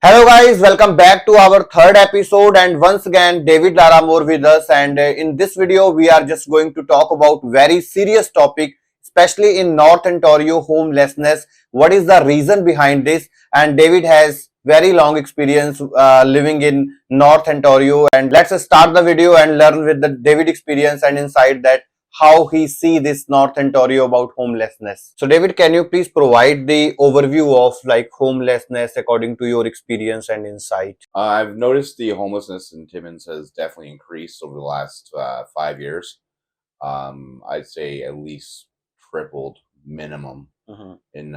Hello guys, welcome back to our third episode and once again David Laramore with us, and in this video we are just going to talk about very serious topic, especially in North Ontario, homelessness. What is the reason behind this? And David has very long experience living in North Ontario, and let's start the video and learn with the David experience and insight that how he see this North Ontario about homelessness. So David, can you please provide the overview of like homelessness according to your experience and insight? I've noticed the homelessness in Timmins has definitely increased over the last 5 years. I'd say at least tripled minimum in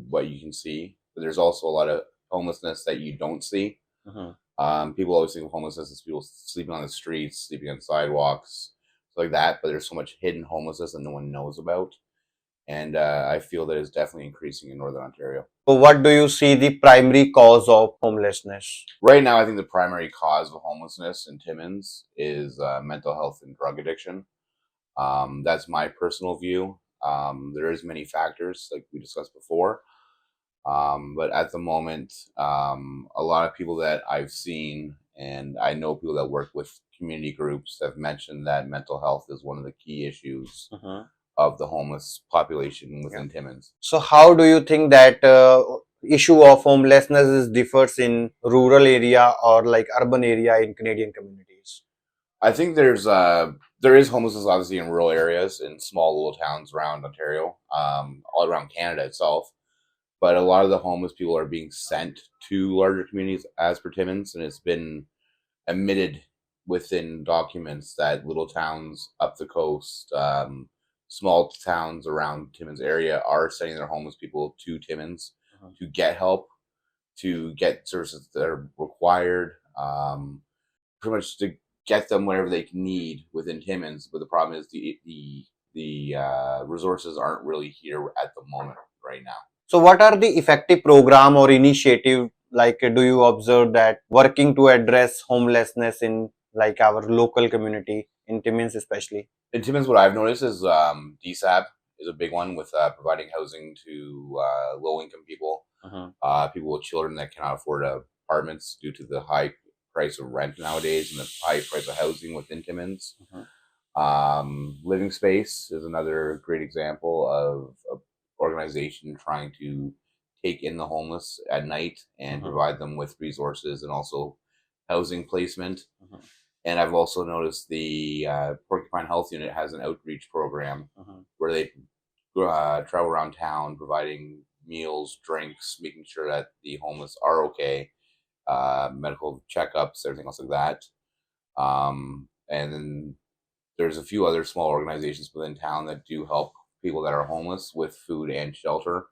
what you can see. But there's also a lot of homelessness that you don't see. People always think of homelessness as people sleeping on the streets, sleeping on sidewalks, like that. But there's so much hidden homelessness that no one knows about. And I feel that it's definitely increasing in Northern Ontario. So what do you see the primary cause of homelessness? Right now, I think the primary cause of homelessness in Timmins is mental health and drug addiction. That's my personal view. There is many factors, like we discussed before. But at the moment, a lot of people that I've seen, and I know people that work with community groups, have mentioned that mental health is one of the key issues of the homeless population within Timmins. So how do you think that issue of homelessness is differs in rural area or like urban area in Canadian communities? I think there is homelessness obviously in rural areas, in small little towns around Ontario, all around Canada itself. But a lot of the homeless people are being sent to larger communities as per Timmins, and it's been admitted within documents that little towns up the coast, small towns around Timmins area are sending their homeless people to Timmins to get help, to get services that are required, pretty much to get them whatever they need within Timmins. But the problem is the resources aren't really here at the moment right now. So what are the effective program or initiative like do you observe that working to address homelessness in like our local community in Timmins especially? In Timmins, what I've noticed is DSAB is a big one with providing housing to low-income people, people with children that cannot afford apartments due to the high price of rent nowadays and the high price of housing within Timmins. Living Space is another great example of an organization trying to take in the homeless at night and provide them with resources and also housing placement. And I've also noticed the Porcupine Health Unit has an outreach program where they travel around town providing meals, drinks, making sure that the homeless are okay, medical checkups, everything else like that. And then there's a few other small organizations within town that do help people that are homeless with food and shelter.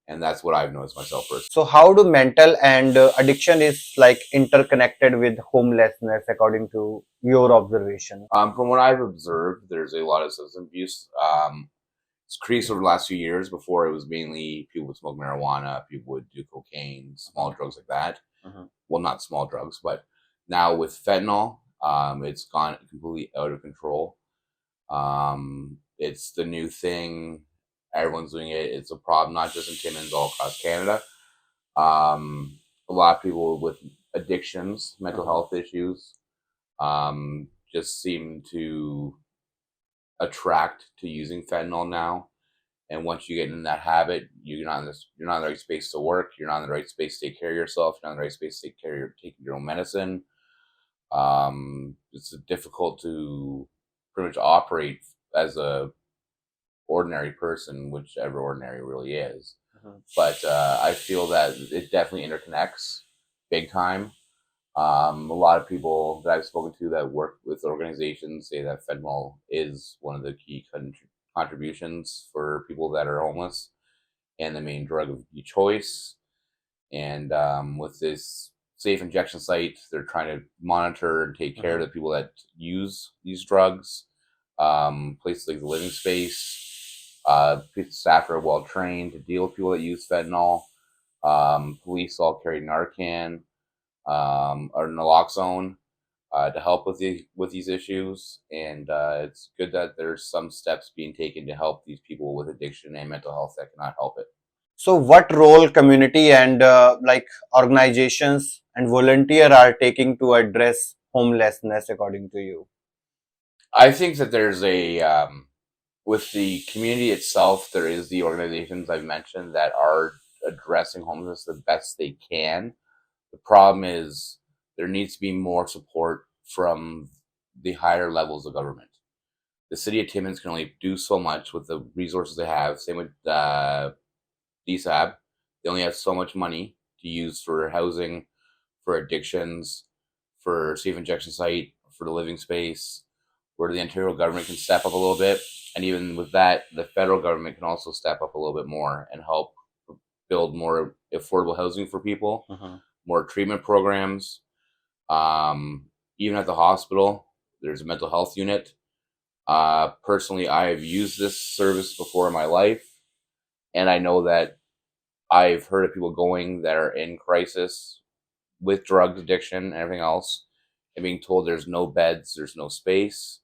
And that's what I've noticed myself first. So how do mental and addiction is like interconnected with homelessness according to your observation? From what I've observed, there's a lot of substance abuse. It's increased over the last few years. Before, it was mainly people would smoke marijuana, people would do cocaine, small drugs like that. Well, not small drugs, but now with fentanyl, it's gone completely out of control. It's the new thing. Everyone's doing it. It's a problem, not just in Timmins, all across Canada. A lot of people with addictions, mental health issues, just seem to attract to using fentanyl now. And once you get in that habit, you're not in the right space to work. You're not in the right space to take care of yourself. You're not in the right space to take your own medicine. It's difficult to pretty much operate as a ordinary person, whichever ordinary really is. But I feel that it definitely interconnects big time. A lot of people that I've spoken to that work with organizations say that fentanyl is one of the key contributions for people that are homeless and the main drug of choice. And with this safe injection site, they're trying to monitor and take care of the people that use these drugs. Places like the Living Space, staff are well trained to deal with people that use fentanyl. Police all carry Narcan or naloxone to help with these issues, and it's good that there's some steps being taken to help these people with addiction and mental health that cannot help it. So what role community and like organizations and volunteer are taking to address homelessness according to you? I think that there's with the community itself, there is the organizations I've mentioned that are addressing homelessness the best they can. The problem is there needs to be more support from the higher levels of government. The city of Timmins can only do so much with the resources they have. Same with DSAB. They only have so much money to use for housing, for addictions, for safe injection site, for the living space, where the Ontario government can step up a little bit. And even with that, the federal government can also step up a little bit more and help build more affordable housing for people, more treatment programs. Even at the hospital, there's a mental health unit. Personally, I have used this service before in my life, and I know that I've heard of people going that are in crisis with drug addiction and everything else, and being told there's no beds, there's no space.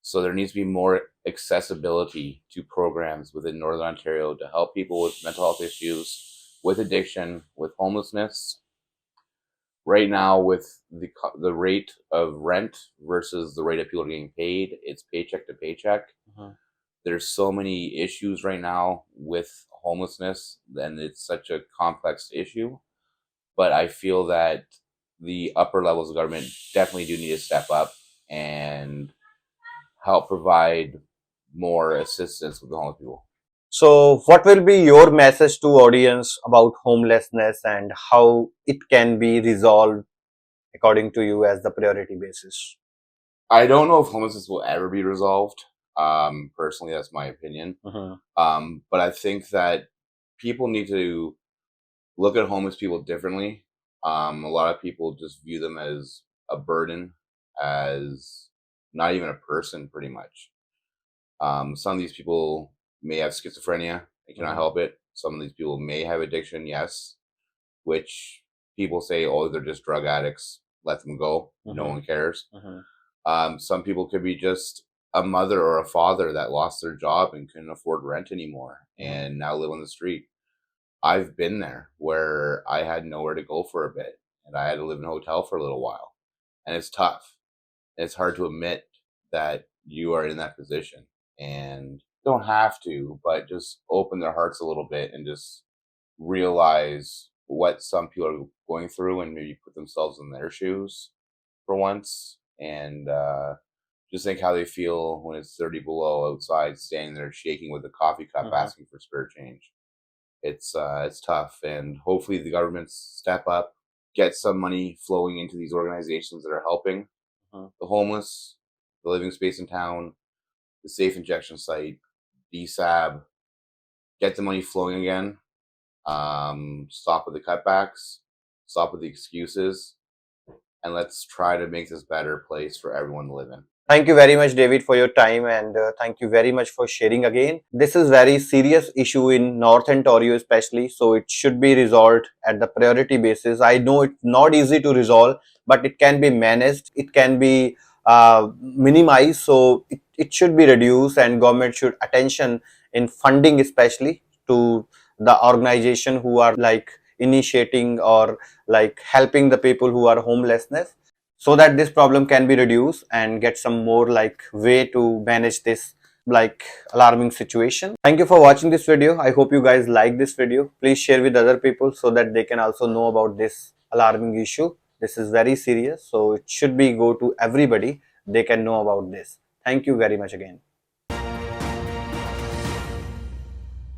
So there needs to be more accessibility to programs within Northern Ontario to help people with mental health issues, with addiction, with homelessness. Right now, with the rate of rent versus the rate of people getting paid, it's paycheck to paycheck. There's so many issues right now with homelessness, and it's such a complex issue. But I feel that the upper levels of government definitely do need to step up and help provide more assistance with the homeless people. So what will be your message to audience about homelessness and how it can be resolved according to you as the priority basis? I don't know if homelessness will ever be resolved. Personally, that's my opinion. But I think that people need to look at homeless people differently. A lot of people just view them as a burden, as not even a person, pretty much. Some of these people may have schizophrenia, they cannot help it. Some of these people may have addiction, yes, which people say, oh, they're just drug addicts, let them go, no one cares. Some people could be just a mother or a father that lost their job and couldn't afford rent anymore and now live on the street. I've been there where I had nowhere to go for a bit and I had to live in a hotel for a little while. And it's tough. It's hard to admit that you are in that position and don't have to, but just open their hearts a little bit and just realize what some people are going through and maybe put themselves in their shoes for once and just think how they feel when it's 30 below outside, standing there shaking with a coffee cup, asking for spare change. It's tough, and hopefully the governments step up, get some money flowing into these organizations that are helping the homeless, the living space in town, the safe injection site, DSAB, get the money flowing again. Stop with the cutbacks, stop with the excuses, and let's try to make this a better place for everyone to live in. Thank you very much, David, for your time, and thank you very much for sharing again. This is very serious issue in North Ontario especially, so it should be resolved at the priority basis. I know it's not easy to resolve, but it can be managed, it can be minimized, so it should be reduced, and government should attention in funding especially to the organization who are like initiating or like helping the people who are homelessness, so that this problem can be reduced and get some more like way to manage this like alarming situation. Thank you for watching this video. I hope you guys like this video. Please share with other people so that they can also know about this alarming issue. This is very serious, so it should be go to everybody. They can know about this. Thank you very much again.